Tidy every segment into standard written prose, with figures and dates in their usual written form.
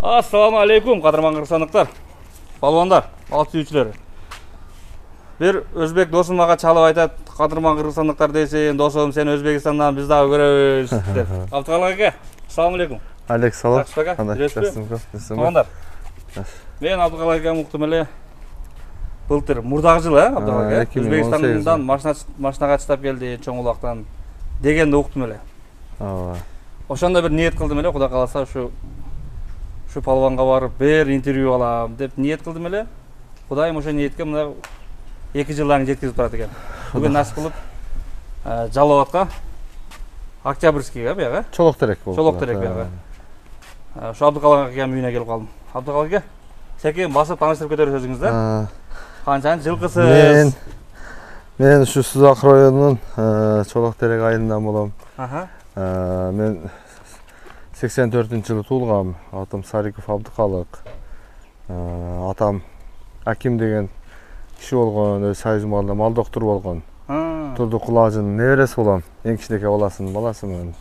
Assalamu alaikum, qadırman qırsanlıqlar, balvanlar, alt sүйүүчүлөр. Bir Özbek dosum mağa çalıp aytat, qadırman qırsanlıqlar deysin, dosum sen Özbekistandan biz daha görөбүз деп. Abdullah aka, assalamu alaikum. Алек, салам. Балvanдар. Мен Abdullah aka muhtum эле былтыр мурдагы жылы, Abdullah aka, Özbekistandan машинага чыдап келди, чоң улактан дегенди уктум эле. Ошондо бир ниет кылдым эле, Кудай кааласа şu palvanga barıp bir interview alam dep niyet kıldım ele. Kudayım ошо ниетке мына 2 жылдан жеткизип турат экен. Бүгүн насып кылып Жалал-Абадка, Октябрьскийге бияга. Чолоктерек болду. Чолоктерек бияга. Ошо Абдыкалак аканын үйүнө келип калдым. Абдыкалак ака, секен басып тааныштырып кетер сөзүңүз да. Канчанчы жылкысыз? Мен ушу Сузак районунун Чолоктерек айылынан болом. Мен 84-жылы туулгам. Атым Сариков Абдыкалык. Атам Аким деген киши болгон, өз Союз малында мал доктуру болгон. Турдук Кулажынын небереси болом. Эң кичинекей баласынын баласымын.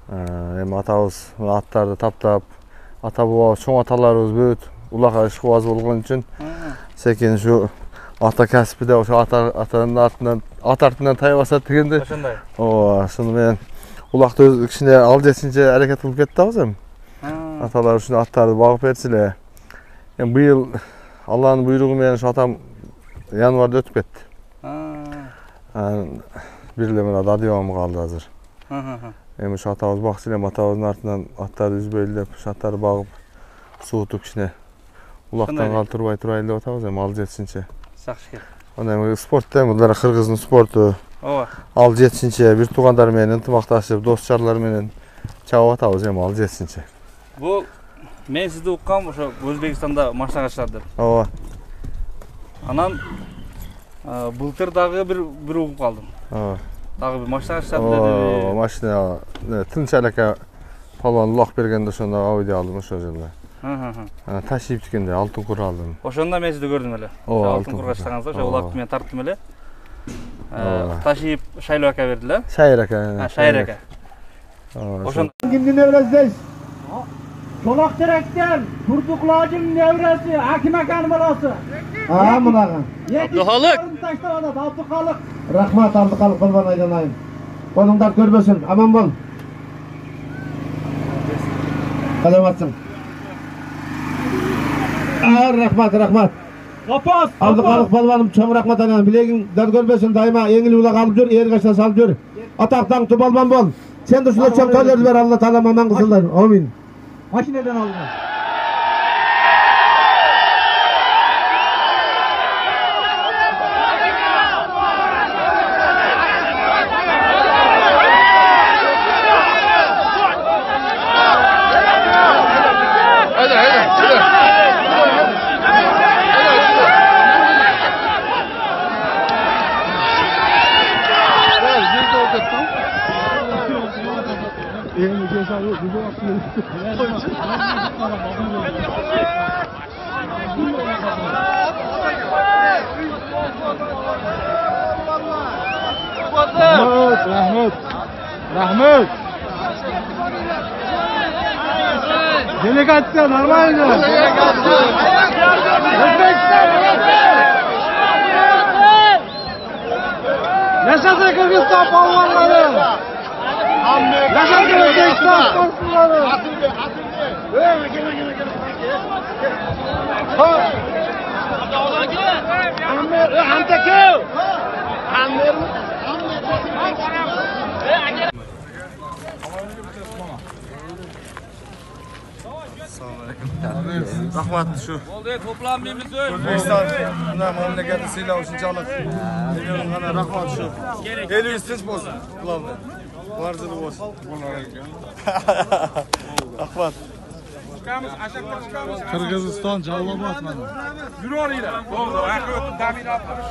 Эми атабыз аттарды таптап, ата баба чоң аталарыбыз бүт улакка ишкыбаз болгон үчүн секен ушу ата кәсипте ошо атанын артынан тайбаса дегенде. Ошондой. Ошону менен улакты өз кичине ал жетинче аракет кылып кеттибиз эми. Аталар үчүн аттарды багып берчиле. Эми быйыл Алланын буйругу менен ушу атам январда өтүп кетти. Бир эле мына дадыбам калды азыр. Эми ушу атабыз бакчы элем, атабыздын артынан аттарды үзбөйлү деп, ушу аттарды багып, суутуп кичине улактан калтырбай турайлы деп атабыз эми ал жетишинче. Жакшы экен. Ана эми спортта мындай Кыргыздын спорту. Ал жетишинче бир туугандар менен ынтымакташып, дос жарлар менен чабып атабыз эми ал жетишинче. Бул мен сизди уккам ошо Өзбекстанда машинага чыгат деп. Анан былтыр дагы бир угуп калдым. Дагы бир машинага чыгат деди. Машина Тынчалака палван улак бергенде ошондо Audi алдым ошол жылы. Ташип чыккенде алтын кур алдым. Ошондо мен сизди көрдүм эле. Алтын курга чыгаңызда ошо улакты мен тарттым эле. Ташип Шайло ака бердилер. Шайыр ака. Шайыр ака. Ошондо кимдин небересиз? Çolakterek'ten Turdu Kulacı'nın nevresi Hakim Akan'ın balası. Mınağın. Abdülhalık. Abdülhalık. Rahmat Abdülhalık balvan aydanayım. Kolundan görmesin. Aman bol. Kalamatsın. Rahmat. Kapaz. Abdülhalık balvanım çoğum rahmat aydanayım. Bileğin dar görmesin daima. Engil ulak alıp jör. Yer kaçta salıp jör. Ataktan tubalman bol. Sen de şuna çok tölleri ver. Allah Teala aman kızıllar. Amin. Makineden aldın. Rahmet. Delegasyon normalde. Yaşasın Kırgızistan palvanları. Yaşasın Özbekistan sporcuları. Rahmat şu. Oldu, toplanmayımız öyle. Özbekistan buna memleketi silah uşuncalık. Milyon kana rahmat şu. Eli üstünç bolsun. Kulağımda. Varcılık olsun. Rahmat. Kırgızistan Жалал-Абад mana. Yürü orayla. Oldu, ayakı ötüp damir atlamış.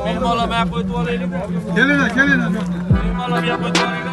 Benim oğlam ayak ötüp orayla. Gelin. Benim oğlam ayak ötüp orayla.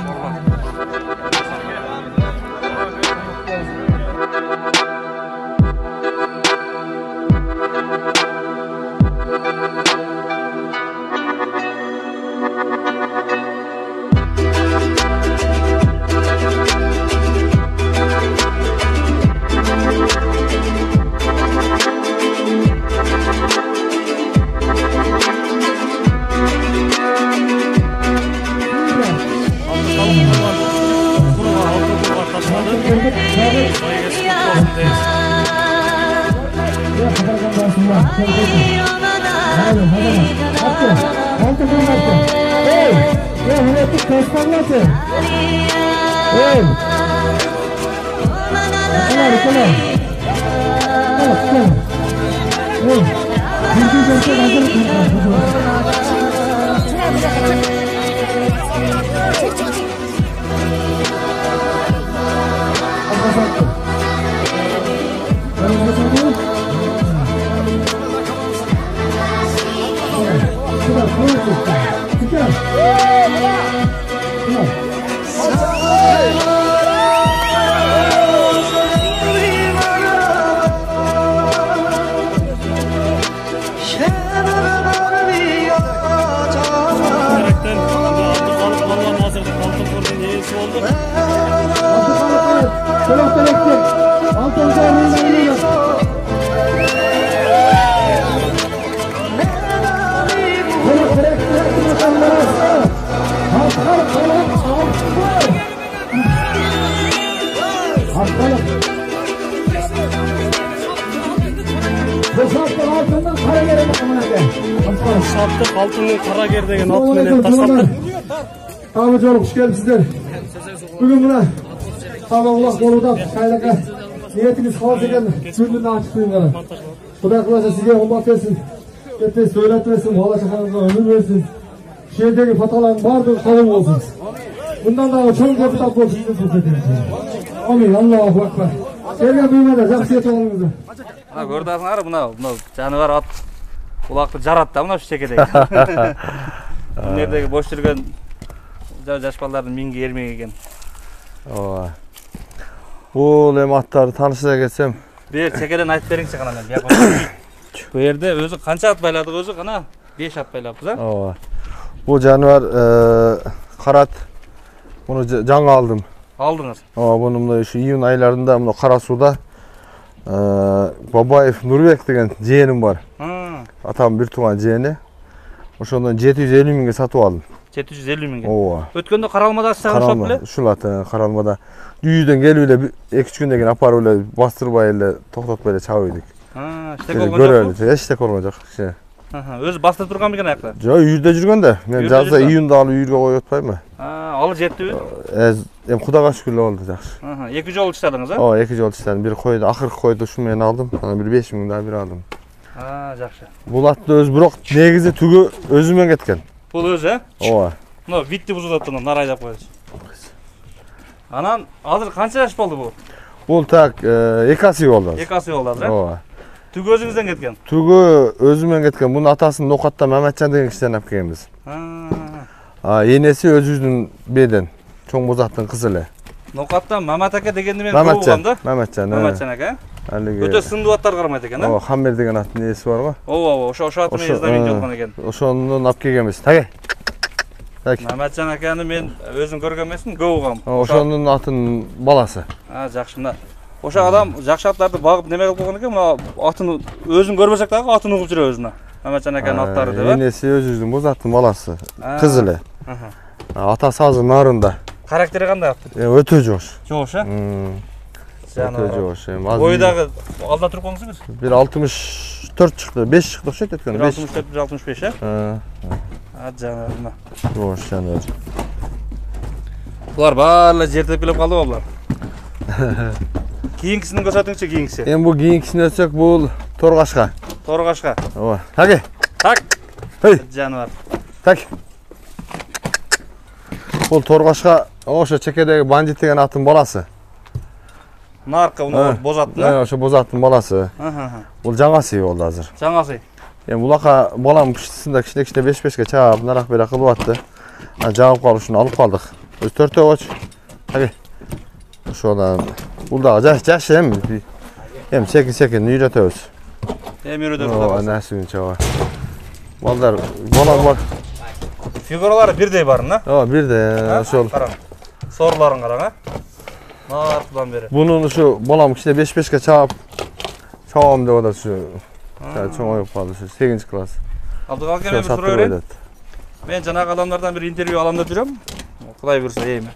Sattık altının Karager degen at menен tasattık. Abi çok hoş geldinizler. Bugün buna Sabahullah Bolu'da kaynaka niyetimiz havas eken sürdüğünde açık duyun. Kuday kılacak size olmak versin. Yetmez söyletmesin, muhala çakanızda ömür versin. Şehirdeki fataların vardır, kalın olsun. Bundan daha çok yapıtak olsun size sohbetiniz. Amin, Allahu Akbar. Gelgen büyümede, jaksiyet oğlunuza. Көрдіңіздер мына жануар ат құлақты жарады да мына шекедегі. Өнердегі бош жүрген жаш балалардың минге ермек екен. Ооба. Бул эми аттарды таанышына кетсем. Бер чекеден айтып бериңчи кана мен бияка. Бу жерде өзү канча ат байладык өзү кана 5 ат байлаппыз, а? Ооба. Бул жануар карат. Муну жаңы алдым. Алдыңыз. Ооба, муну мына ушу июнь айларында мына Кара сууда Бабаев Нурбек деген жээним бар. Атам бир тууган жээни. Ошондон 750 миңге сатып алдым. 750 миңге. Ооба. Өткөндө Каралмада сагышып беле? Ушул ат Каралмада. Үйдөн келип эле 2-3 күндөн кийин апарып эле бастырбай эле токтотпой эле чабып идик. Иштек болгон жокпу? Эчтек болгон жок. Өзү бастырып турган бекен аякта? Жок, үйдө жүргөн да. Мен жазда июнда алып үйгө коюп атпайбы? Алы жеттиби? Эми Кудайга шүкүрлөр болду жакшы. 2 жолу иштедиңиз, а? Ооба, 2 жолу иштедим. Бир койду, акыркы койду ушу менен алдым. Анан бир 5 миң да бир алдым. Жакшы. Бул атты өзү бирок негизи түгү өзүмөн кеткен. Бул өзү, Ооба. Мына витти бузулуп атты, нар айдап койчу. Анан азыр канча жаш болду бул? Бул так 2 асы болду. 2 асы болду азыр, а? Ооба. Түгү өзүңүздөн кеткен? Түгү өзүмөн кеткен. Мунун атасын Нокатта Маматжан деген кишиден алып келгенбиз. Энеси өзүбүздүн беден. Чоң Бозаттын кызы эле. Нокатта Мамат ака дегенди мен көрүп алгам да. Маматжан. Маматжан ака. Өтө сындуу аттар кармайт экен, а? Ооба, Хаммер деген аттын ээси бар го. Ооба, ошо аты менен издамент болгон экен. Ошондон алып келгенбиз. Таге. Маматжан аканы мен өзүм көргөн эмесмин, көп угам. Ошонун атын баласы. Жакшы, мына. Ошо адам жакшы аттарды багып неме кылып койгон экен, мына атын өзүн көрбөсөк дагы атын угуп жүрөбүз мына. Маматжан аканын аттары деп. Энеси өзүбүздүн Бозаттын баласы. Кыз эле. Атасы азыр нарында. Характери кандай аттын? Өтө жош. Жош, а? Өтө жош. Бою дагы алда туруп коңузбуз? Бир 64 чыкты, 5 чыкты окшойт өткөн. 64, 65, а? Жанагы мына. Жош жанагы. Булар баары жер тепкилеп калдыбы булар? Кийинкисин көрсөтүңчү, кийинкиси. Эми бул кийинкисин өтсөк бул Торгашка. Торгашка. Ооба. Таге. Так. Хей. Жаныбар. Так. Бул Торгашка ошо чекедеги Бандит деген аттын баласы. Наркы уну Бозаттын. Ошо Бозаттын баласы. Бул жаңасы болду азыр. Жаңасы. Эми булака балам кичисинде кичине 5-5ке чаап, нарак бере кылып атты. Жагып калып ушуну алып калдык. Өз төртөө коч. Таге. Ошодан бул дагы жаш эми секин үйрөтөбүз. Эми үйрөтөбүз. Ооба, насибин чаба. Балдар бар. Фигуралары бирдей барын, а? Ооба, бирдей. Ошол. Сорларын караң, а? Нартыдан бери. Бунун ушу балам кичине 5-5ке чаап чабам деп атат ушу. Чоң оюп калды ушу 8 класс. Абдыгал эми суроо берейин. Мен жанагы адамдардан бир интервью алам деп жүрөм. Кудай буйрса эми.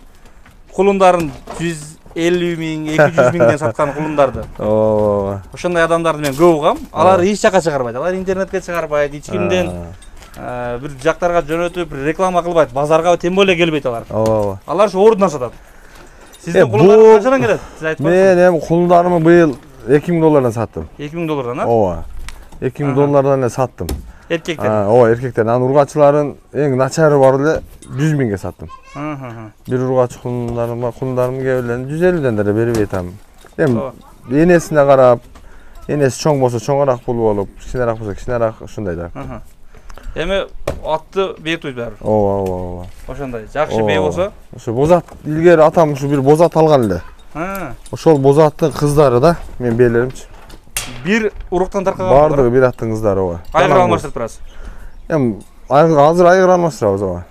Кулундарын 50 миң, 200 миңден саткан кулундарды. Ооба. Ошондой адамдарды мен көп угам. Алар эч жака чыгарбайт. Алар интернетке чыгарбайт. Эч кимден бир жактарга жөнөтүп реклама кылбайт. Базарга тем более келбейт алар. Ооба. Алар ушу ордунан сатат. Сиздин кулундарыңыз канчадан келет? Сиз айтып Мен эми кулундарымы быйыл $2000 саттым. $2000, а? Ооба. $2000 эле саттым. Эркектер. Ооба, эркектер. Анан ургачыларын эң начары бар эле 100 миңге саттым. Бир ургач кулундарыма кээ эле 150ден деле бербей атам. Эми энесине карап, энеси чоң болсо чоңураак пул болуп, кичинераак болсо кичинераак ушундай да. Эми атты бейтойт баары. Ооба. Ошондой. Жакшы бей болсо. Ошо бозат илгери атам ушу бир бозат алган эле. Ошол бозаттын кыздары да мен бээлеримчи. Бир уруктан таркаган. Бардыгы бир аттын кыздары ооба. Айгыр алмаштырып турасыз. Эми азыр айгыр алмаштырабыз ооба.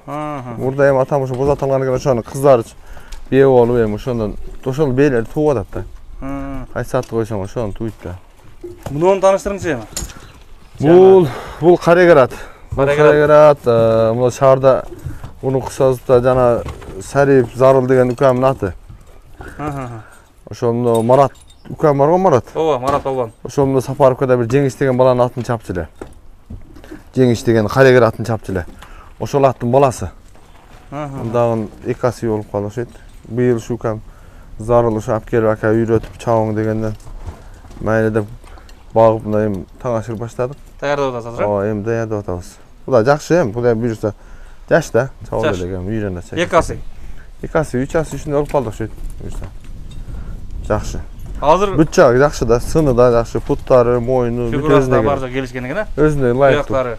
Мурда эми атам ошо бозат алган экен, ошонун кыздары бээ болуп эми ошондон ошол бээлер тууп атат да. Кайсы атты койсоң ошону туйт да. Муну тааныштырыңызчы эми. Бул карегерат. Карегерат, мына шаарда Унуксазда жана Сариев Зарыл деген үкамдын аты. Ошондо Марат үкам бар го Марат? Ооба, Марат болгон. Ошондо Сапаровкада бир Жеңиш деген баланын атын чапчы эле. Жеңиш деген карегер атын чапчы эле. Ошол аттын баласы. Дагы эки асы болуп калды окшойт. Быйыл ушу үкам Зарыл ушу алып келип ака үйрөтүп чабың дегенден майра деп багып мына эми таң ашыр баштадык. Даярдап атасыз, Ооба, эми даярдап атабыз. Бул жакшы эми, бул эми буюрса жаш да, чабып эле эми үйрөнө чек. Эки асы. Эки асы, 3 асы үчүндө болуп калды окшойт. Буюрса. Жакшы. Азыр бүт жагы жакшы да, сыны да жакшы, путтары, мойну, бүт өзүнө бар жагы келишкен экен, а? Өзүнө ылайык. Аяктары.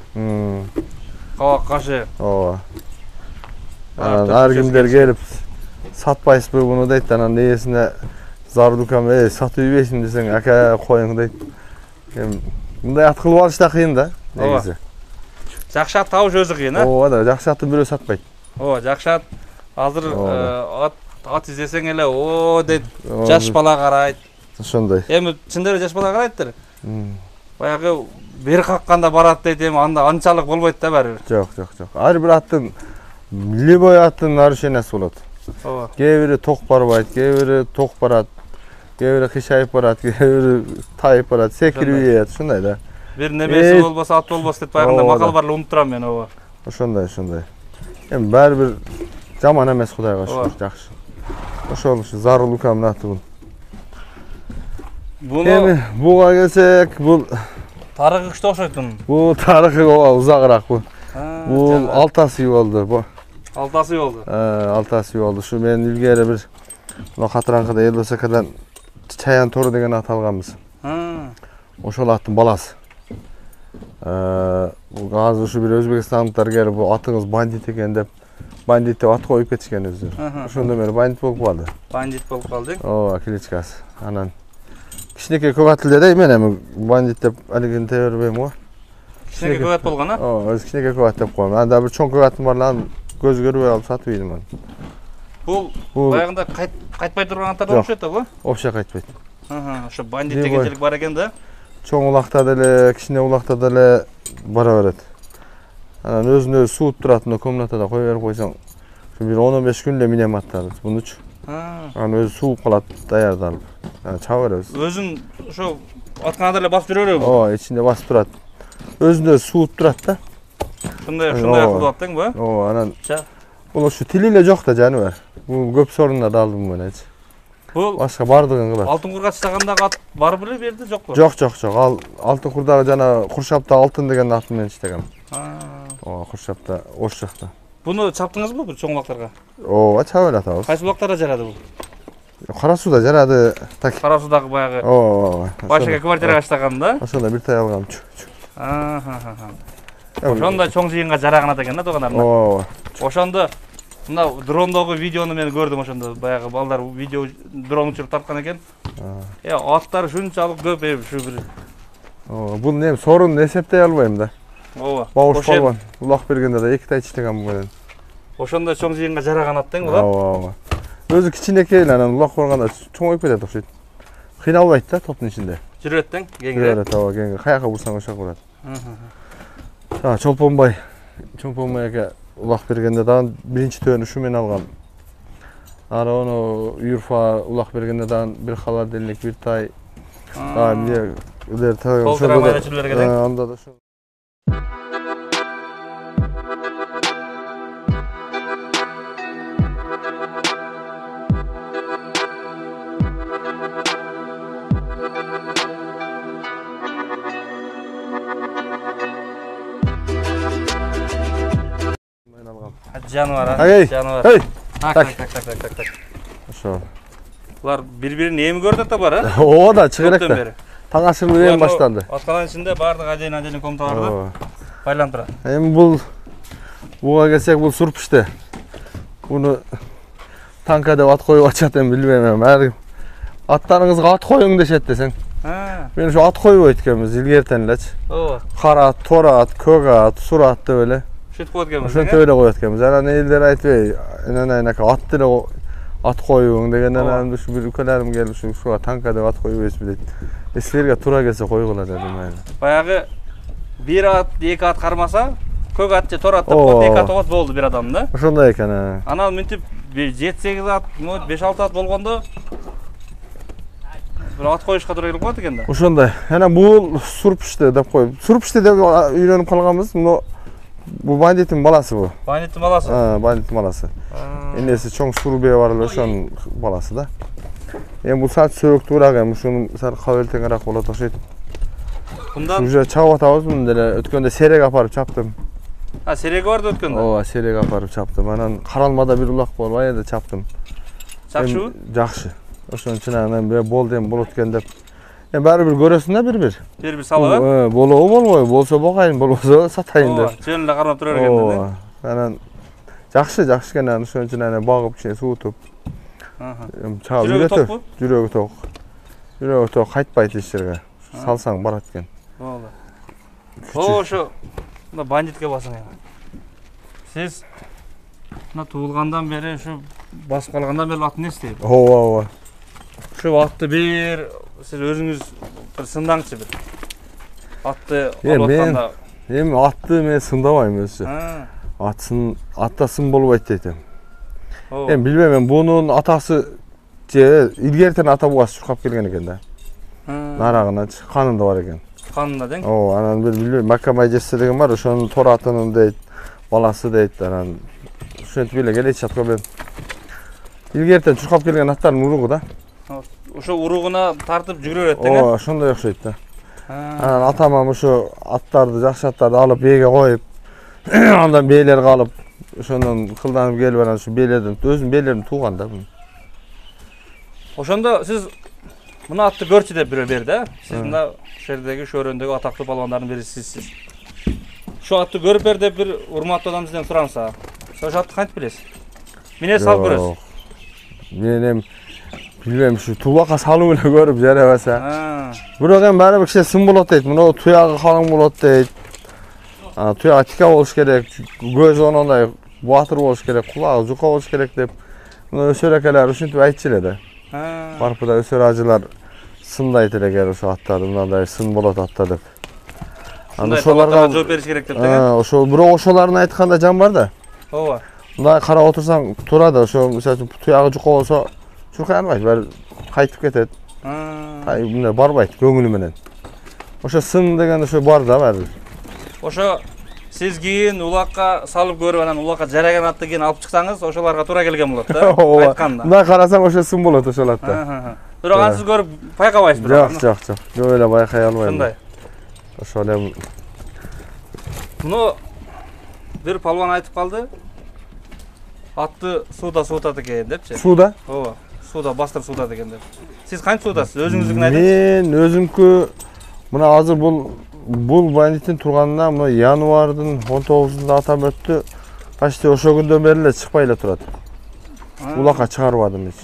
Кабак кашы. Ооба. Анан ар кимдер келип сатпайсызбы буну дейт, анан ээсине зар дукам, сатып ийбейсиң десең, ака коюң дейт. Эми мындай ат кылып алыш да кыйын да, негизи. Жакшы ат табыш өзү кыйын, а? Ооба да, жакшы атты бирөө сатпайт. Ооба, жакшы ат азыр ат издесең эле, о дейт, жаш бала карайт. Ошондой. Эми чындап эле жаш бала карайттыр. Баягы бир какканда барат дейт, эми анда анчалык болбойт да баары. Жок. Ар бир аттын любой аттын нарушениясы болот. Ооба. Кээ бири ток барбайт, кээ бири ток барат, кээ бири кышайып барат, кээ бири тайып барат, секирип ийет, ушундай да. Бир немеси болбосо, ат болбосо деп баягында макал бар эле унуттурам мен, ооба. Ошондой. Эми баары бир жаман эмес, Кудайга шүкүр, жакшы. Ошол ушу Зарыл укамдын аты бул. Эми буга келсек, бул тарыгы күчтүү окшойт мунун. Бул тарыгы узагыраак бул. Бул 6 асы болду бу. 6 асы болду. 6 асы болду. Ушу мен илгери бир мына Катыраңкыда Элдосакадан Чаян Тору деген ат алганбыз. Ошол аттын баласы. Азыр ушу бир өзбекстандыктар келип, бул атыңыз бандит экен деп, бандит деп ат коюп кетишкен өздөрү. Ошондо мен бандит болуп калды. Бандит болуп калдың? Ооба, кличкасы. Анан кичинекей көк ат эле да, мен эми бандит деп алигин тее бербейм го. Кичинекей көк ат болгон, а? Ооба, өзү кичинекей көк ат деп коем. Анда бир чоң көк атым бар, анан көз көрбөй алып сатып ийдим аны. Бул баягында кайтпай турган аттардан окшойт да бу? Вообще кайтпайт. Ошо бандит дегенчелик бар экен да. Чоң улакта деле, кичине улакта деле бара берет. Анан өзүнө сууп турат, мына комнатада кое берип койсоң, бир 10-15 күн эле минем аттар. Мунучу. Анан өзү сууп калат, даярдалып. Чаба беребиз. Өзүн ошо атканда эле басып жүрө береби? Ооба, ичинде басып турат. Өзүнө сууп турат да. Ушундай кылып аттың бу? Ооба, анан бул ушу тили эле жок да жаныбар. Бул көп сорундар алдым мен эч. Бул башка бардыгын кылат. Алтын курга чыгандагы ат бар беле берди, жокпу? Жок. Ал алтын курдагы жана Куршапта алтын деген ат менен иштегем. Ооба, Куршапта, ош жакта. Буну чаптыңызбы бул чоң улактарга? Ооба, чаап эле атабыз. Кайсы улактарда жарады бул? Кара сууда жарады. Кара суудагы баягы. Ооба. Башка квартирага аштаган да? Ошондо бир тай алгам. Ошондой чоң жыйынга жараган ат экен да тугандарына. Ооба. Ошондо мына дрондогу видеону мен көрдүм, ошондо баягы балдар видео дрон учуруп тарткан экен. Аттар шунчалык көп ушу бир. Ооба, бул эми сорун эсептей албайм да. Ооба. Бауыш болгон. Улак бергенде да 2 тай иштеген бул менен. Ошондой чоң жыйынга жараган ат тең бул. Ооба. Өзү кичинекей эле, анан улак болгондо чоңоюп кетет окшойт. Кыйналбайт да топтун ичинде. Жүрөт тең, кеңири. Жүрөт, ооба, кеңири. Каяка бурсаң ошо бурат. Чолпонбай ака улак бергенде дагы биринчи төөнү ушу менен алгам. Ara onu Urfa ulak bergende dan bir halar delilik bir tay. Daha bir öder tay. Koldıramayla çürlerge de. Onda da şu. Canavar ha. Hey. Canavar. Hey. Tak. Şu. Ular birbirini nemi gördü da var ha? O da çıkırakta. Taң ашырып eren başlandı. Atkalan içinde bardıq acayın komutalardı. Baylan tura. Hem buğa gelsek bul surp işte. Bunu tanka dep at koyup açatın bilmem. Her atlarınızga at koyun deşet desen. Ben şu at koyup ötkemiz ilgertenleç. Kara at, tora at, kök at, sur attı öyle. Şut koyutkemiz. Şunu öyle koyutkemiz. Ana neyler aytbey. At dile at koyuğun degenden hem şu bir ülkelerim geldi şu tanka dep at koyup esbileyt. Eslerge tura gelse koygular dedim yani. Bayağı bir at, iki at karmasa kök at, tor at, iki at oğuz boldu bir adamda. Şunday eken ha. Anal müntip 7-8 at, 5-6 at bolgondo bir at koyuşka tura gelip koydu ekende. Ошондой. Ana bu surp işte dep koyup. Surp işte dep үйрөнүp калганбыз. Bu banditin balası bu. Banditin balası? Ha, banditin balası. Enesi çoң surubeye var эле ошонун balası da. Bu saat söktürak hem şunun sal kabel tengerak bolat okşayt. Bundan Уже чабып атабыз мында эле өткөндө серек апарып чаптым. Ha, seregi vardı ötkende. Ооба, серек апарып чаптым. Анан каралмада бир улак болуп аябай чаптым. Жакшыбы? Жакшы. Ошонун үчүн анан болду эми болот экен деп. Баары бир көрөсүң да бир. Bir salып. Болобу болбойбу, болсо бокайын, болбосо сатайын деп. Жөн эле кармап турар экен. Анан жакшы экен анан ошон үчүн анан багып кичине суутуп. Жүрөгү токпу? Жүрөгү ток кайтпайт иштерге. Салсаң барат экен. Ошо мына бандитке басың эми. Сиз мына туулгандан бери ушу басып калгандан бери атын эстейт. Ооба. Ушу атты бир сиз өзүңүз бир сындаңчы бир. Атты алып атканда. Эми атты мен сындабайм өзү. Атта сын болбойт дейт. Эми билбейм, бунун атасы же илгертен ата бабасы чуркап келген экен да. Нарагына канында бар экен. Канында дең? Ооба, анан билбейм, Макамай жессе деген бар, ошонун тор атынын дейт, баласы дейт, анан ошентип эле келечи атка мен. Илгертен чуркап келген аттардын уругу да. Ошо уругуна тартып жүгүрө берет дең? Ооба, ошондой окшойт да. Анан атамам ошо аттарды, жакшы аттарды алып бээге коюп, андан бээлер калып, ошондон кылданып келип анан ушу бээлерден өзүнүн бээлерин тууган да. Ошондо сиз мына атты көрчү деп бирөө берди, да? Сиз мына шердеги шөөрөндөгү атактуу балбандардын бири сизсиз. Şu atты көрүп бер деп бир урматтуу адам сизден суранса, ошо атты кантип билесиз? Менен салып көрөсүз. Мен эми билбейм, ушу тубакка салып эле көрүп жарабаса. Бирок эми баары бир киши сын болот дейт. Мына туягы калың болот дейт. Туягы тика болуш керек, көзү ондай батыр болуш керек, кулагы жука болуш керек деп. Мына өсөр акалар ушинтип айтчу эле да. Барпыда өсөр ажылар сындайт эле ошо аттарды, мындай сын болот атта деп. Ошолорго жооп бериш керек деп деген. Ошол бирок ошолордун айтканда жан бар да. Ооба. Мындай карап отурсаң турат, ошо мисалы туягы жука болсо чуркай албайт, баары кайтып кетет. Мындай барбайт көңүлү менен. Ошо сын деген ошо бар да баары. Ошо сиз кийин улакка салып көрүп анан улакка жараган атты кийин алып чыксаңыз, ошолорго туура келген болот да. Айтканда. Мындай карасаң ошо сын болот ошол атта. Бирок аны сиз көрүп байкабайсыз бирок. Жок. Жок эле байкай албайм. Кандай? Ошол эми муну бир палван айтып калды. Атты сууда суутат экен депчи. Сууда? Ооба. Сууда бастырып суутат экен деп. Сиз кантип суутасыз? Өзүңүздүкүн айтыңыз. Мен өзүмкү мына азыр бул бандиттин турганына мына январдын 19-сунда атап өттү. Почти ошол күндөн бери эле чыкпай эле турат. Улакка чыгарбадым эч.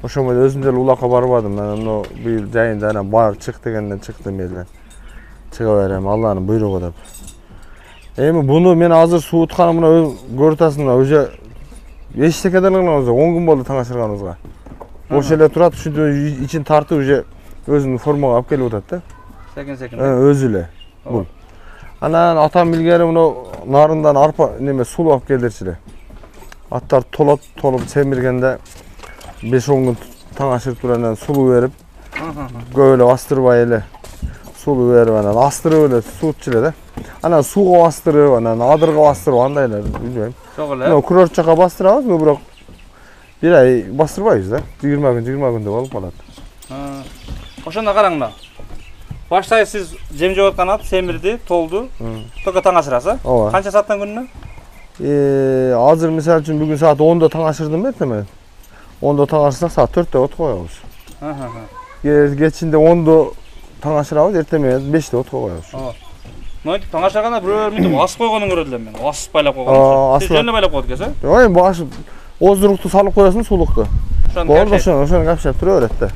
Ошо менен өзүм деле улакка барбадым. Анан быйыл жайында анан бар чык дегенден чыктым эле. Чыга берем, Алланын буйругу деп. Эми буну мен азыр суутканым мына көрүтасың, уже эчтеке деле кылганыбыз, 10 күн болду таң ачырганыбызга. Бош эле турат, ушинтип ичин тартып уже өзүнүн формага алып келип атат да. Секин. Өзү эле бул. Анан атам билгери мына нарындан арпа неме сулап алып келдирчи эле. Atlar tolup semirgende 5-10 gün taң aşırıp durandan sulu verip böyle bastırıp ele sulu verip astırıp ele suutçile de. Ana suğa bastırıp adırga bastırıp andaylar bilmiyorum. Çok öyle. Kurorçaka bastırabız mı bırak? Bir ay bastırbayız da. 20 günde olup kalat. Oşonda qarаңlar. Başta siz jem jеп aткан at semirdi, toldu. Toka taң aşırasa. Kança saattan gününe? Hazır misal üçün bugün saat 10'da taң aşırdım ertemen. 10'da taң aşırsak saat 4'te ot koyabız. Geçinde 10'da taң aşırabız ertemen 5'te ot koyabız. Noydu taң aşırganda biröөр mintip asıp koygonuң көрөдүлөр men. Asıp baylap koygon. Siz jönө baylap koydu kese? Oy bu aşıp ozduruktu salıp koyarsın suluktu. Oşonu kapşap duruyor öğretti.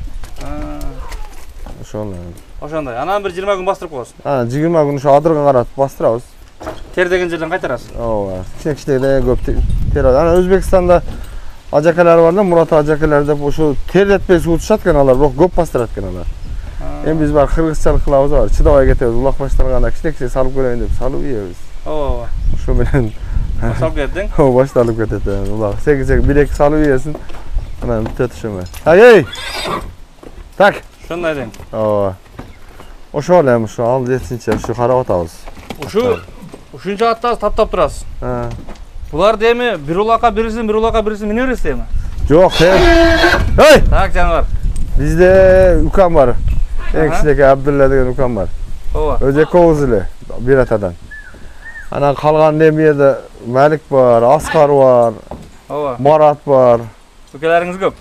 Oşonday. Anam bir 20 gün bastırıp koyasın. 20 gün şu adırga qaratып bastırabız. Ter деген жерден qaytarasın. Kichik de köp ter. Ana Özbekistanda ajakalar var da Murat ajakalar dep oşo ter etpey suutuşatkan alar, biroq köp bastyratkan alar. Em biz bar Kırgızçalık kılabız var. Çıdabay ketebиz, ulak başlarganda kichik salıp koyayın dep salıp yeyebиz. Şo menen salıp ketding? Başlalıp ketedi. Ulak 1-2 salıp yesin. Ana bitet şo men. Hey! Tak. Şonday deň. Oşo elem şu al yetsinçe şu qarap atabız. Uşuncha attas taптap turasız. Bular demi bir ulaka birisi mine beresi demi? Yok hey! Tak canavar. Bizde ukam var. En kichik Abdulla degan ukam var. Öze Kovuzli bir atadan. Ana kalgan demiyede Malik var, Askar var. Marat var. Ukeleriңiz köp.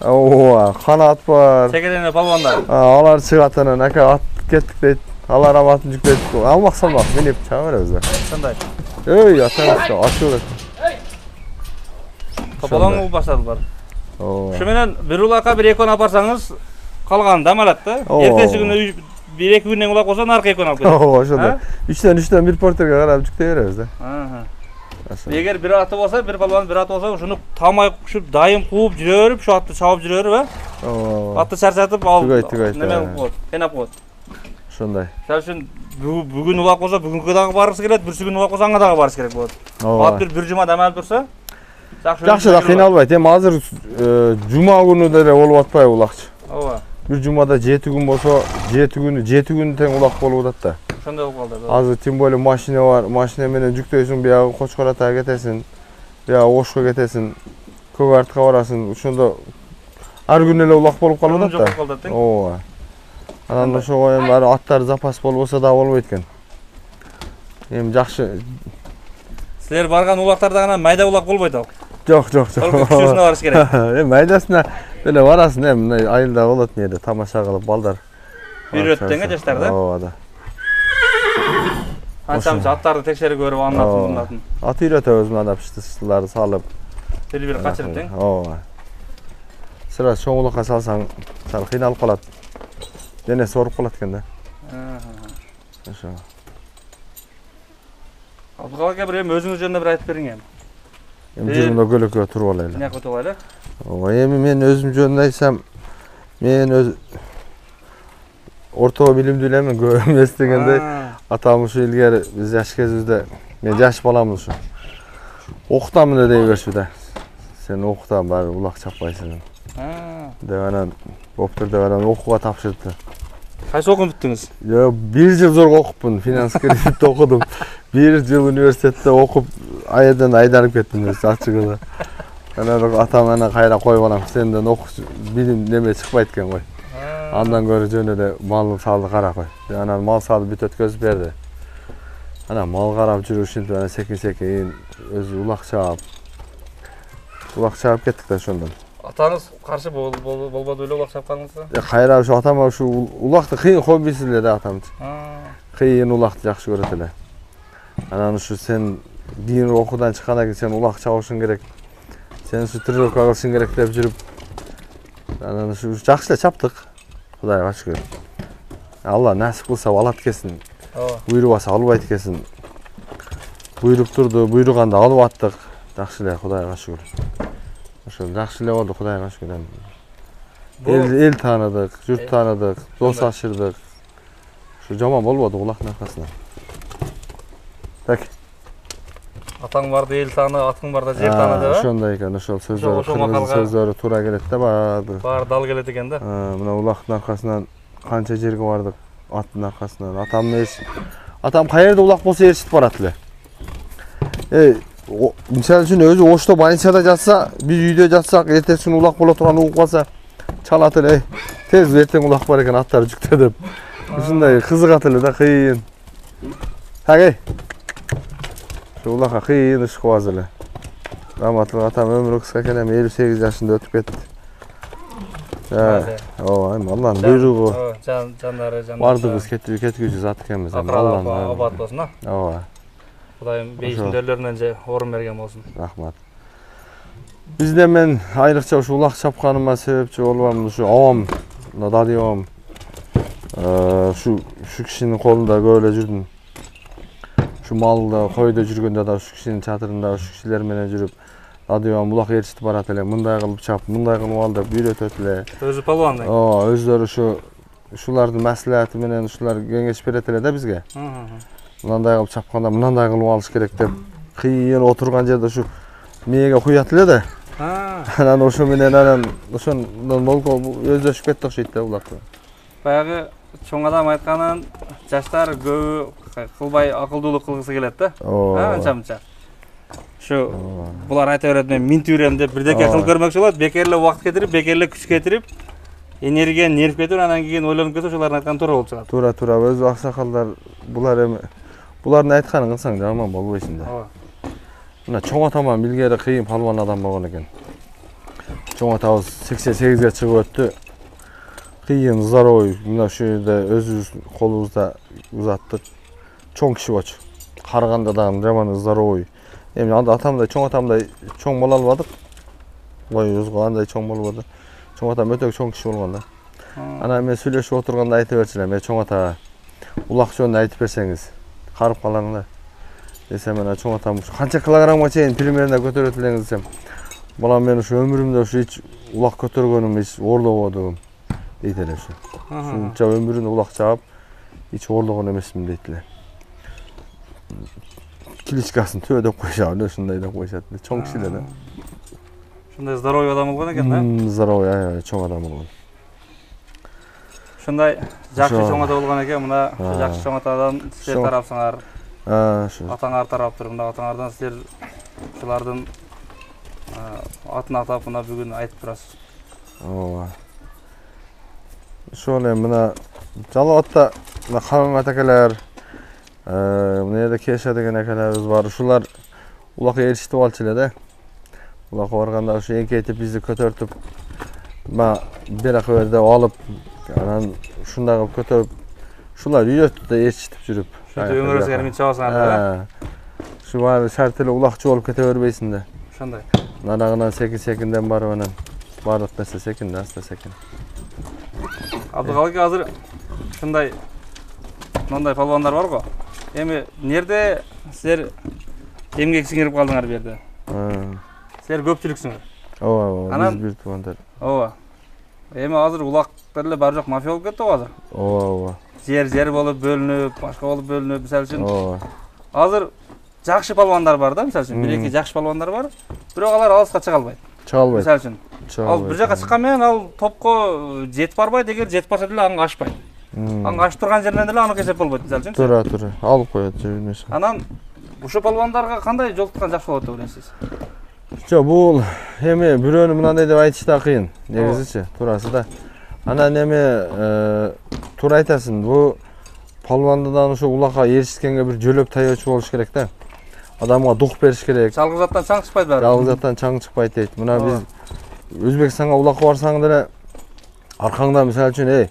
Kanat var. Çekedene palvandar. Alar çıgatana naka at kettik deyt. Alar amatın jüklettik. Almak salmak minip çağırırız da. Sonday. Ey atanışta açılır. Kapalan başladılar. Şu menen bir ulaka bir ekon aparsanız kalgan damalat da. Ertesi günü 1-2 günden ulak olsa arka ekon alıp ketedi. Şonda. 3'ten bir porterga qarap jükteyberебиz da. Eğer bir atı olsa, bir palvan bir atı olsa şunu tamay kuşup dayım kuup жүрөөрүp, şu atты çabıp жүрөөрүp ha. Atты çarçatıp al. Neme koydu? Kenap koydu. Şonday. Şol üçün bugün ulak olsa bugünkü dagı barısı kelет, birsi gün ulak olsa anga dagı barısı kerek bolot. At bir juma dam alып tursa, Жақшы да қиналбайт. Эми азыр жума күнү деле болуп атпайбы улакчы. Bir jumada 7 gün bolsa 7 günü teң ulak болуп атат да. Ошондой болуп калды. Азыр тем более машина бар. Машина менен жүктөйсүң, биягы Кочкор Атага кетесиң. Биягы Ошко кетесиң. Көк артка барасың. Ошондо ар күнү эле улак болуп калып атат да. Ооба. Анан ошого эми баары аттар запас болбосо да болбойт экен. Эми жакшы. Силер барган улактарда гана майда улак болбойт ал. Жок. Күчүсүнө барыш керек. Эми майдасына эле барасың, эми айылда болот мээде тамаша кылып балдар. Үйрөттүң жаштарда? Ооба да. Канчамчы аттарды текшерип көрүп анатын. Ат үйрөтөбүз мына пыштыларды салып. Бир качырып тең. Ооба. Сыра чоңулукка салсаң, сал кыйналып калат. Денеси ооруп калат экен да. Ошо. Абдыкалык бир эми өзүңүз жөнүндө бир айтып бериң эми. Эми жөнүндө көлөккө туруп алайлы. Эмне кылып алайлы? Ооба, эми мен өзүм жөнүндө айтсам, мен өз орто билимдүү элемин, көп эмес дегенде атам ушу илгери биз жаш кезибизде мен жаш баламын ушу. Окутамын дей берчү да. Сен окутам баары улак чаппайсың. Деп анан оптур деп анан окууга тапшырды. Кайсы окуп бүттүңүз? Yo, 1 жыл зорго окупмун, финанс кредитте окудум. 1 жыл университетте окуп, айдан айданып кеттим өз ачыгы. Анан атам анан кайра кой балам, сенден окуш билим неме чыкпайт экен кой. Андан көрө жөн эле мал салды кара кой. Анан мал салды бүт өткөзүп берди. Анан мал карап жүрүп ушинтип анан секин өзү улак чаап кеттик да ошондон. Атаңыз каршы болбоду эле улак чапканыңызга? Кайра ушу атам ушу улакты кыйын хоббиси эле да атамчы. Кыйын улакты жакшы көрөт эле. Анан ушу сен дин окуудан чыккандан кийин сен улак чабышың керек. Сен ушу тренировка кылышың керек деп жүрүп. Анан ушу жакшы эле чаптык. Кудайга шүгүр. Алла насип кылса алат экенсин. Буйрубаса албайт экенсин. Буйруп турду, буйруганда алып аттык. Жакшы эле Кудайга шүгүр. Ошо жакшы эле болду Кудайга шүгүр. Эл тааныдык, журт тааныдык, дос ашырдык. Ушу жаман болбоду улактын аркасынан. Так. Атаң барда ел таны, атың барда жер таны деп. Ошондой экен, ошол сөздөр, кыргыз сөздөрү туура келет да баары. Баары дал келет экен да. Мына улактын аркасынан канча жерге бардык, аттын аркасынан. Атам каерде улак болсо ээрчитип барат эле. Мисалы үчүн өзү Ошто больницада жатса, биз үйдө жатсак, эртеси күнү улак боло турган угуп калса, чалат эле. Тез эртең улак бар экен, аттар жүктө деп. Ушундай кызыгат эле да, кыйын. Тагы. Улакка кыйын иш кылабыз эле. Раматлык атам өмүрү кыска экен, эми 58 жашында өтүп кетти. Ооба, эми Алланын буйругу. Жандары Бардыгыбыз кеткүчү зат экенбиз. Алланын абат болсун, а? Ооба. Кудайым бейсиндерлеринен же орун берген болсун. Рахмат. Бизде мен айрыкча ушу улак чапканыма себепчи болбам, ушу абам, дадыбам. Ушу кишинин колунда көп эле жүрдүм. Ушу малда, койдо жүргөндө да ушу кишинин чатырында ушу кишилер менен жүрүп, дадыбам улак ээрчитип барат эле, мындай кылып чап, мындай кылып ал деп үйрөтөт эле. Өзү палуан да. Ооба, өздөрү ушулардын маслихаты менен ушулар кеңеш берет эле да бизге. Мындай кылып чапканда мындай кылып алыш керек деп кыйын отурган жерде ушу мээге куят эле да. Анан ошо менен ошондон болго өздөшүп кетти окшойт да улакты. Баягы чоң адам айтканын жаштар көбү кылбай акылдуулук кылгысы келет да. Анча-мынча. Ушу булар айта берет, мен минтип жүрөм деп бирдеке кылып көрмөкчү болот, бекерле убакыт кетирип, бекерле күч кетирип, энергия, нерв кетирип, анан кийин ойлонуп кетип, ошолордун айтканы туура болуп чыгат. Туура, өзү аксакалдар булар эми булардын айтканын кылсаң жаман болбойсуң да. Мына чоң атаман илгери кыйын палван адам болгон экен. Чоң атабыз 88-ге чыгып өттү. Кыйын здоровый, мына ушул жерде өзүбүз колубузда узаттык. Чоң киши болчу. Караганда дагы жаман здоровый. Эми атамдай, чоң атамдай чоң боло албадык. Өзгө андай чоң болбоду. Чоң атам өтө чоң киши болгон да. Анан мен сүйлөшүп отурганда айта берчү элем, чоң ата улак жөнүндө айтып берсеңиз, карып калам да. Десем, мен чоң атам канча килограммга чейин примерно көтөрөт элеңиз десем, балам мен ушу өмүрүмдө ушу эч улак көтөргөнүм эч оорлободум дейт эле ушу. Ушунча өмүрүн улак чаап, эч оорлогон эмесмин дейт эле. Кличкасын Төө деп коюшат, ушундай деп коюшат. Чоң кишилер да. Ушундай здоровый адам болгон экен да? Здоровый, чоң адам болгон. Ушундай жакшы чоң ата болгон экен, мына жакшы чоң атадан силер тарапсыңар. Атаңар тараптыр, мына атаңардан силер ушулардын атын атап мына бүгүн айтып турасыз. Ооба. Ошол эми мына Жалалатта мына Калган атакелер, мына жерде Кеша деген акелерибиз бар. Ушулар улакка ээрчитип алчу эле да. Улакка барганда ушу эңкейтип бизди көтөртүп, мына бирак берде алып, анан ушундай кылып көтөрүп, ушулар үйрөттү да ээрчитип жүрүп. Ушинтип өмүрүңүзгө эрмит чабасыңар да. Ушу баары шарт эле улакчы болуп кете бербейсиң да. Ошондой. Нарагынан секинден барып анан баардык нерсе секин, аста секин. Абдыкалык азыр ушундай мындай палвандар бар го. Эми нерде силер эмгек сиңирип калдыңар бу жерде? Силер көпчүлүксүңөр. Ооба, биз бир туугандар. Ооба. Эми азыр улактар эле баары жок мафия болуп кетти го азыр. Ооба. Жер болуп бөлүнүп, башка болуп бөлүнүп, мисалы үчүн. Азыр жакшы палвандар бар да, мисалы үчүн, бир-эки жакшы палвандар бар. Бирок алар алыска чыга албайт. Мисалы үчүн. Ал бир жака чыккан менен ал топко жетип барбайт, эгер жетип барса деле аңга ашпайт. Аңга ашып турган жеринен деле аныкы эсеп болбойт, мисалы үчүн. Туура, алып коет жебирмесе. Анан ушул палвандарга кандай жол туткан жакшы болот деп ойлойсуз? Жок, бул эми бирөөнү мындай деп айтыш да кыйын, негизичи, туурасы да. Анан эми туура айтасың, бул палвандан ушу улакка ээрчиткенге бир жөлөп таyoочу болуш керек да. Адамга дух бериш керек. Жалгыз аттан чаң чыкпайт баары. Жалгыз аттан чаң чыкпайт дейт. Мына биз Өзбекстанга улакка барсаң деле аркаңда мисалы үчүн,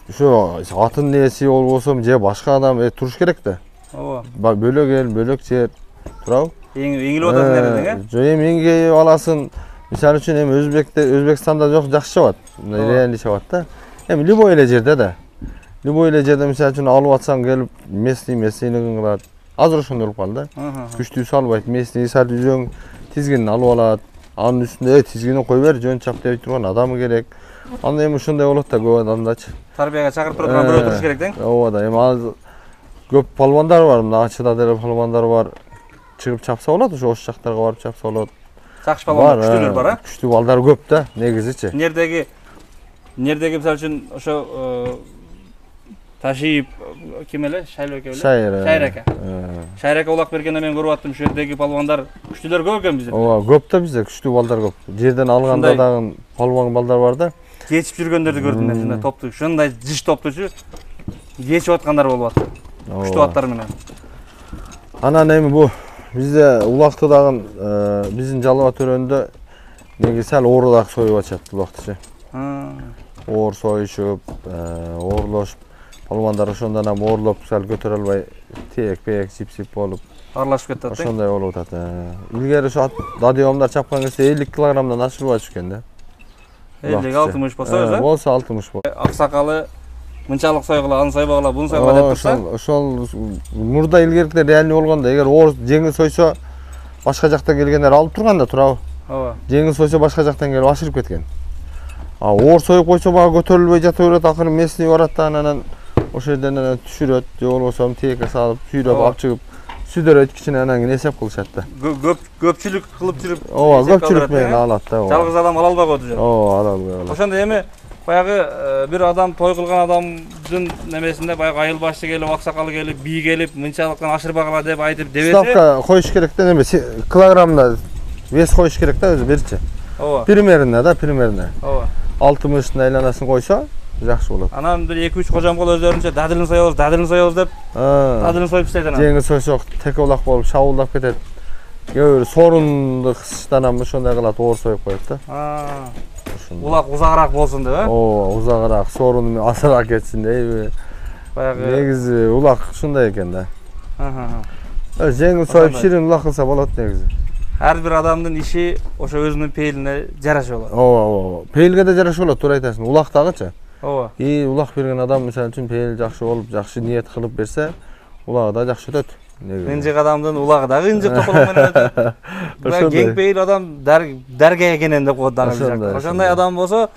ушу атын ээси болбосом же башка адам туруш керек да. Ооба. Бөлөк эл, бөлөк жер. Туурабы? Эңилип атасың нерден, Жок, эми эңгейип аласың. Мисалы үчүн эми Өзбекстанда жок жакшы чабат. Реально чабат да. Эми любой эле жерде да. Любой эле жерде мисалы үчүн алып атсаң келип местныйлигин кылат. Азыр ошондой болуп калды да. Күчтүү салбайт, местный сал үзөң тизгинин алып алат. Анын үстүндө тизгинин кой бер, жөн чап деп турган адамы керек. Анда эми ошондой болот да көп адамдачы. Тарбияга чакырып турган бирөө туруш керек дең. Ооба да, эми көп палвандар бар, мына Ачыда деле палвандар бар. çıkıp çapsa bolot, oş jaqtarga barıp çapsa bolot. Çakış balonlar, küçtülөр bar ha? Küçtü balдар köp da, negiziçi. Nerdegi misal üçün oşo taşıyıp kim ele? Şayraka. Şayraka ulak bергende men görüp attım şu yerdegi palvanlar küçtülөр köp eken bizde. Ova, köp da bizde, küçtü balдар köp. Жерден алганда дагы palvan balдар бар да. Geçip жүргөндөрдү көрдүм мен, шундай топту, шундай жиш топтучу geçip аткандар болуп атты. Күчтүү аттар менен. Анан эми бу bizde ulakты дагы биздин жалыба төрөндө неги сәл оорураак союп ачат улактычы. Оор союшуп, оорлошуп, palvanдар ошондон ам оорлоп сәл көтөрө албай, тек сип болуп аралашып кетет. Ошондой болуп атат. Илгери ошо дадиомдар чапкан кезде 50 килограммдан ашырбай чыккан да. 50-60 болсо өзү? Болсо 60 болот. Аксакалы мынчалык сойгула, аны сойбогула, буну сойгула деп турса? Ошол мурда илгеркилер реальный болгондо, эгер оор жеңил сойсо башка жактан келгендер алып турганда турабы? Ооба. Жеңил сойсо башка жактан келип ашырып кеткен. Оор союп койсо бага көтөрүлбөй жата берет, акыры местный барат да анан ошол жерден түшүрөт, же болбосо тиекке салып, сүйрөп алып чыгып, сүдөрөт кичине анан кийин эсеп кылышат да. Көпчүлүк кылып жүрүп, ооба, көпчүлүк менен алат да. Жалгыз адам ала албай койду же. Ооба, ала албай алат. Ошондо эми баягы бир адам той кылган адамдын немесинде баягы айыл башчы келип, аксакалы келип, бий келип, мынчалыктан ашырбагыла деп айтып дебесе. Ставка коюш керек да, эме килограммда вес коюш керек да өзү бирчи. Ооба. Примерно да, примерно. Ооба. 60-ын айланасын койсо жакшы болот. Анан бир 2-3 кожом кол өздөрүнчө дадылын соебуз деп, дадылын союп иштейт анан. Жеңил сойсок теке улак болуп шабуулдап кетет. Кээ сорунду кысыштан ошондой кылат, оор союп коет да. Улак узагыраак болсун деп, Ооба, узагыраак, сорун азыраак кетсин дейби. Баягы негизи улак ушундай экен да. Жеңил союп ширин улак кылса болот негизи. Ар бир адамдын иши ошо өзүнүн пейилине жараша болот. Ооба. Пейилге да жараша болот, туура айтасың. Улактагычы. Ооба. Улак берген адам мисалы үчүн пейил жакшы болуп, жакшы ниет кылып берсе, улагы да жакшы өтөт. Ынжык адамдын улагы дагы ынжык токолок менен өтөт. Кең пейил адам дарге экенен деп коет дагы. Ошондой адам болсо,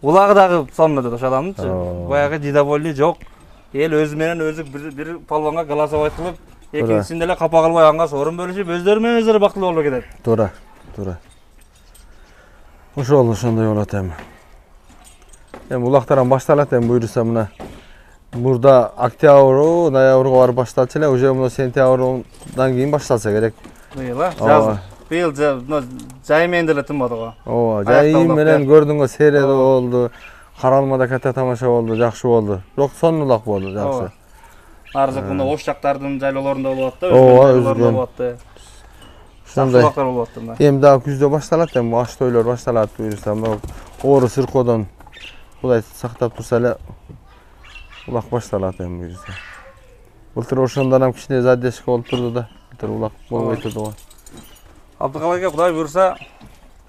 улагы дагы сонун өтөт ошол адамдын. Баягы дидовольный жок. Эл өзү менен өзү бир палванга голосовать кылып, экинчисинде эле капа кылбай анга сорун бөлүшүп, өздөрү менен өздөрү бактылуу болуп кетет. Туура. Ошондой болот эми. Эми улактардан башталат эми буюрса мына. Мурда октябрь, ноябрга барып башталчу эле, уже мына сентябрдан кийин башталса керек. Быйыл, жаз. Быйыл жай менен деле тынбады го. Ооба, жай менен көрдүңгө серет болду. Каралмада ката тамаша болду, жакшы болду. Бирок сонун улак болду, жакшы. Ар жакында ош жактардын жайлоолорунда болуп атты, жайлоолорунда болуп атты. Ошондой улактар болуп атты мына. Эми дагы күздө башталат, эми аш тойлор башталат, буюрса мына оору сыркоодон Кудай сактап турса эле улак башталат эми буюрса. Былтыр ошондон ham кичине задержка болуп турду да. Былтыр улак болбой турду го. Абдыкалай ака, Кудай буюрса,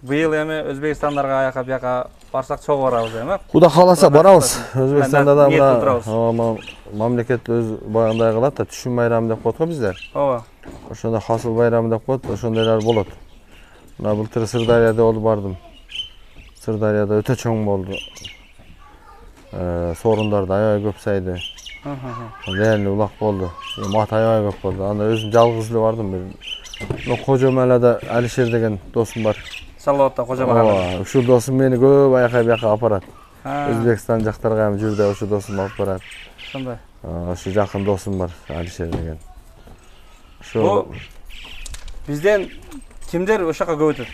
быйыл эми Өзбекстандарга аяка бияка барсак чогуу барабыз эми. Кудай кааласа барабыз. Өзбекстанда да мына мамлекет өз баягындай кылат да, түшүм байрамы деп коет го биздер. Ооба. Ошондо хасыл байрамы деп коет, ошондойлор болот. Мына былтыр Сырдарияда болуп бардым. Сырдарияда өтө чоң болду. Сорундарда аябай көп сайды. Реально улак болду. Мат аябай көп болду. Анда өзүм жалгыз эле бардым. Мына Кожомайлада Алишер деген досум бар. Салаватта Кожомайлада. Ооба, ушул досум мени көп аяка бияка апарат. Өзбекстан жактарга ham жүрдө ошол досум алып барат. Ошондой. Ошо жакын досум бар, Алишер деген. Ошо бизден кимдер ошо жака көп өтөт?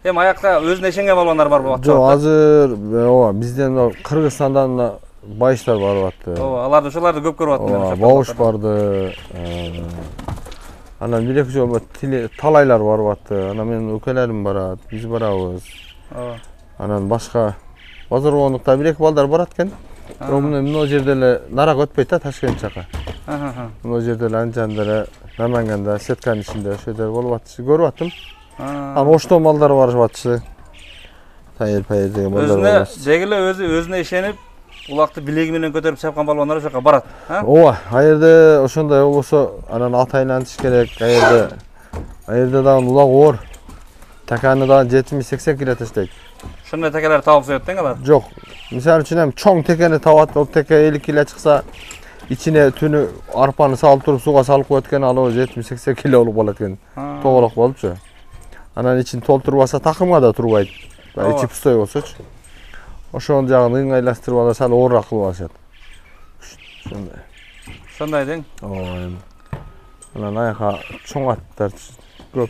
Эми аякта өзүнө ишенген балбандар бар болот. Жок, азыр ооба, бизден Кыргызстандан байыштар барып атты. Ооба, аларды ошолорду көп көрүп аттым мен. Бауш барды. Анан бир-эки жолу талайлар барып атты. Анан менин өкөлөрүм барат, биз барабыз. Ооба. Анан башка Базарбондукта бир-эки балдар барат экен. Бирок мына жерде эле нарак өтпөйт да, Ташкент жака. Мына жерде эле анчан деле Наманганда, сетканын ичинде ошо жерде болуп атчы, көрүп аттым. Анан оштон балдар барып атчы. Тайыр деген балдар бар. Дегиле өзүнө ишенип, улакты билеги менен көтөрүп чапкан балбандар ошо жака барат, Ооба, а жерде ошондой болбосо анан ат айлантыш керек. А жерде дагы улак оор. Таканы дагы 70-80 кило таштайт. Ошондой текелер табып сөйөт тең алар? Жок. Мисалы үчүн чоң текени табат, ол теке 50 кило чыкса içine tünü arpanı salıp turup suga salıp koyatken al o 70-80 kiloluk bolatken. Toğraq bolupçu. Anan için tolturup alsa takımga da turbayt. İçi pustoy bolsaçı. Oşoň jagyn ыңгайлаштырып ala sal oğrak kılıp alışat. Şunday. Şonday deň. Anan ayaka çoň atlar köp.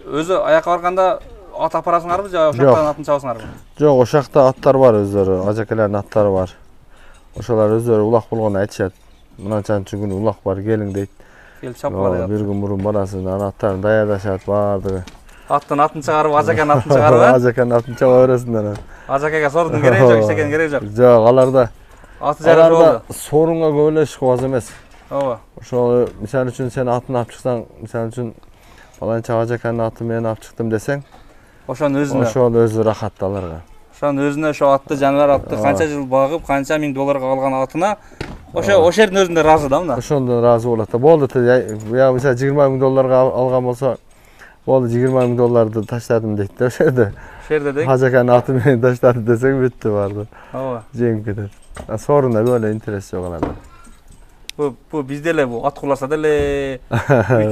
Özü ayakka barganda at aparasyňarby je oşakdan atyn çabasňarby? Jok, oşakda atlar var özleri, ajakelerin atları var. Oşalar özleri ulak bolganda aytışat. Mınançançı günü ulak var, gelin deyt. Gel çapma deyat. Bir gün burun balasın, atlarını dayadaşat bardı. Attın atın çağırıp, ajakan atın çağırıp. Ajakan atın çağırıp öresinler. Ajakaka sorudun gereği yok, işteken gereği yok. Jok, alarda. Atı jarıp oldu. Sorunga köýleşik az emes. Oba. Oşo misal üçin sen atını alıp çyksaň, misal üçin falança ajakanın atı men alıp çykdym desең, oşonun özüne. Oşo özü rahat alarga. Oşonun özüne şu atты janwar atты kança jyl bagıp, kança ming dollarga algan atyna oşo şerdin özünde razı da mı? Oşondan razı bolat da. Boldu ya misal 20 ming dollarga algan bolsa, boldu 20 ming dollardy taşladym deydi. Oşerde. Şerde deyik. Ajakanın atı men taşladı desең bitti bardy. Oba. Jengip ketet. Sorun da böyle interes yok alarda. Bu bizdele bu at kulasa dele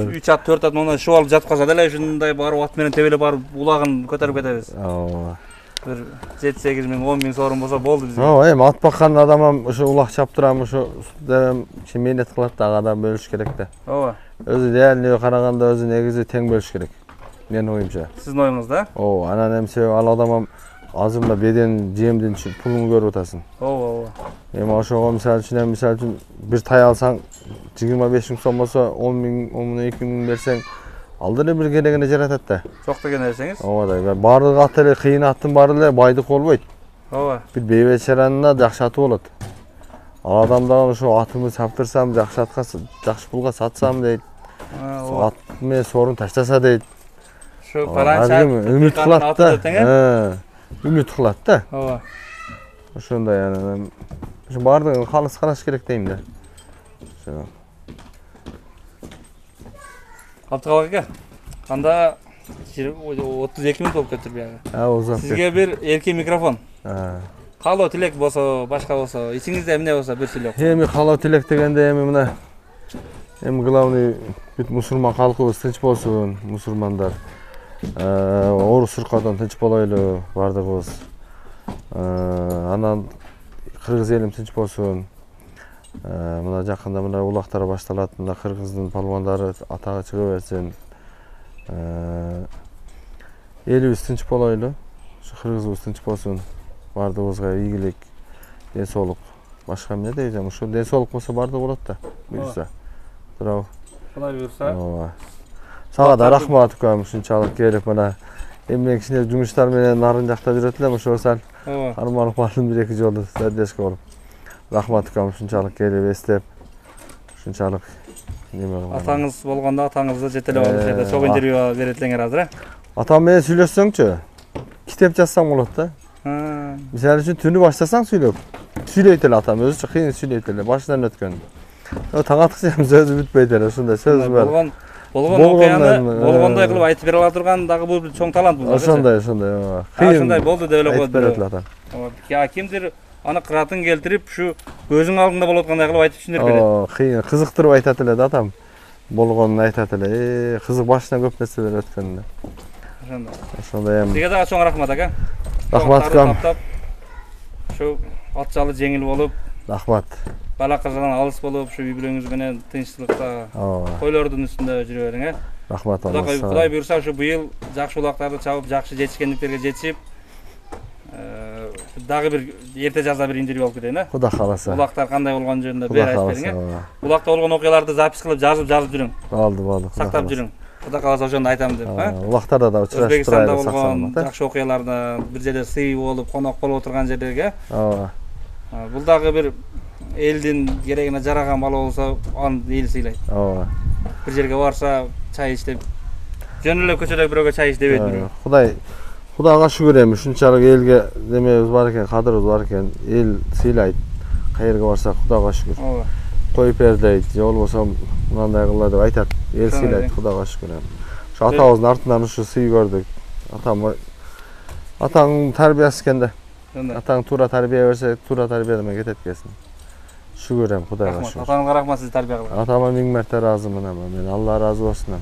3 at 4 at onu şu alıp jatkasa dele şunday barıp at menen tebele barıp ulagyn köterip ketebiz. Bir 7-8 ming 10 ming sorun bolsa boldu bizge. Hem at bakkan adamam oşo ulak çaptıram oşo demem menet kılat da adam bölüş gerek de. Oba. Özü değerli karaganda özü negizi teң bölüş gerek. Men oyumça. Sizin oyunuzda? Anan emse al adamam azımda beden jemdin pulunu görüp otasın. Oba. Hem oşoga misal üçün bir tay alsaң 25 ming so'm bolsa 10 ming, 12 ming berseň aldyra bir geregine jaratat da. Çok da generseňiz. Oba, bardyk at ele kıyın attın bar ele baydyk bolboyt. Oba. Bir beybeçeranına jakşı atı bolat. Al adamdan şu atımı çaptırsam jakşı atga, jakşı pulga satsam deyt. At men sorun taştasa deyt. Şu palança ümit kılat da. Ümit kılat da. Oba. Şunda yani. Şu bardyk halys karaş gerek deyim de. Şu. Abdullah aka. Kanda 32 minut bolup kettir biyaga. Uzak. Sizge bir erki mikrofon. Kalo tilek bolsa, başka bolsa, içingizde emne bolsa bir söylep. Hemi kalo tilek degende hemi mına. Hem glavni büt musulman halkыбыз tinç bolsun, musulmanlar. Orus Sırkadan tinç bolaylı bardığımız. Anan Kırgız elim tinç bolsun. Mına jakында mına ulaktar baştalat, mına Kırgızdın palvandары atağa çıkıp versin. Elimiz tinç bolaylı. Şu Kırgızыбыз tinç bolsun. Bardığımızga iyilik, densoluk. Başka ne diyeceğim? Şu densoluk bolsa bardı bolat da. Buyursa. Bravo. Kolay buyursa. Sağa da rahmat ukam şunçalık gelip bana emmek içinde jumuşlar menen narınjakta жүрөtүlem ошо сал арманып бардым bir iki жолу сердечко болуп. Rahmat ukam şunçalık gelip estep şunçalık neme kылган. Атаңыз болгондо атаңызды жетелеп алып жерде чок интервью беретилеңер азыр, э? Атам менен сүйлөшсөңчү? Китеп жазсаң болот да. Misal üçün tünü başlasan söyleyip ele atam özü kıyın söyleyip ele başından ötken. Taң atqysam sözü bitpeyt ele şunday söz var. Bolgon okuyany bolgonday kılıp aytıp bere alaturgan dagы bu çoң talant bu. Ошондой. Ошондой болду деп эле Айтып берет атам. Ya kimdir аны кыратын келтирип şu өзүң алдыңда болуп аткандай кылып айтып түшүндүрүп берет. Кыйын кызыктырып айтат эле да атам. Болгонун айтат эле. Кызык башынан көп нерселер өткөндө. Ошондой эми. Сизге дагы чоң рахмат ака. Rahmat ukam. Şu атчалы жеңил болуп, Rahmat. бала казадан алыс болуп, şu үй-бүлөңүз менен тынччылыкта койлордун үстүндө жүрө бериң, э? Rahmat Кудай буйрса, şu быйыл жакшы улактарды чабып, жакшы жетишкендиктерге жетишип, дагы бир эрте жазда бир интервью алып кетейин, э? Кудай кааласа. Улактар кандай болгон жөнүндө бир айтып бериң, э? Улакта болгон окуяларды запись кылып, жазып жүрүң. Болду. Сактап жүрүң. Кудай кааласа ошондо айтам деп, э? Улактарда да учураштырайлы Өзбекстанда болгон жакшы окуяларда бир жерде сый болуп, конок болуп отурган жерлерге. Бул дагы бир элдин керегине жараган бала болсо, аны эл сыйлайт. Бир жерге барса, чай иштеп, жөн эле көчөдө бирөөгө чай иштебейт бирөө. Кудайга шүгүр эми ушунчалык элге немебиз бар экен, кадырыбыз бар экен, эл сыйлайт. Кайерге барсак Кудайга шүгүр. Коюп бер дейт, же болбосо мындай кыла деп айтат. Эл сыйлайт, Кудайга шүгүр. Ошо атабыздын артынан ушу сый көрдүк. Атаң тарбиясы экен да. Атаң туура тарбия берсе, туура тарбия менен кетет экенсиң. Şükürüm, Kudayga şükür. Атаңызга рахмат, сизди тарбия кылган. Atama ming marta roziman ama men. Allah razı olsun.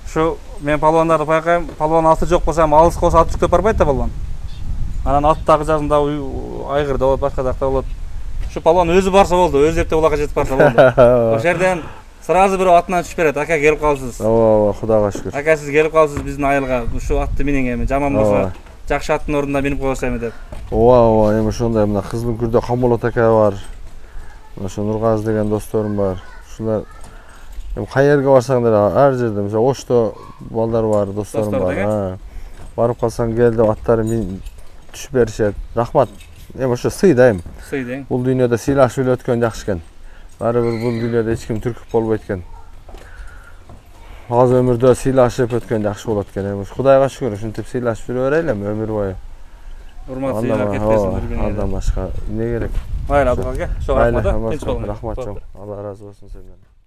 Şu men palvondарды байкайм, palvon аты жок болсо, алыска болсо аты жүктөп барбайт да palvon. Анан аттагы жазында айгырда болот, башка жакта болот. Şu palvon өзү барса болду, өзү эптеп улакка жетип барса болду. Ошол жерден сразу бирөө атынан түшүп берет. Ака келип калыпсыз. Ооба, Кудайга шүкүр. Ака сиз келип калыпсыз биздин айылга. Ушу атты миниң эми жаман болсо, жакшы аттын ордуна минип койсо эми деп. Ооба, эми ошондой мына кыздын күрдө Камболот ака бар. Ошо Нургаз деген досторум бар. Ушулар эми кай жерге барсаңдар ар жерде, мисалы Ошто балдар бар, досторум бар. Барып калсаң кел деп аттары мен түшүп беришет. Рахмат. Эми ошо сый да эми. Сый да. Бул дүйнөдө сыйлашып эле өткөн жакшы экен. Баары бир бул дүйнөдө эч ким түркүп болбойт экен. Az ömürde sıylaşıp ötken yaxşı bolat ekan. Kudayga şükür, uşintiп sıylaşıp жүрө берели эми ömür boyu. Урмат сыйлар кетпесин bir-бирине. Андан башка эмне керек? Mayli Abdullah aka. Çok rahmat. Rahmat. Allah razı olsun senden.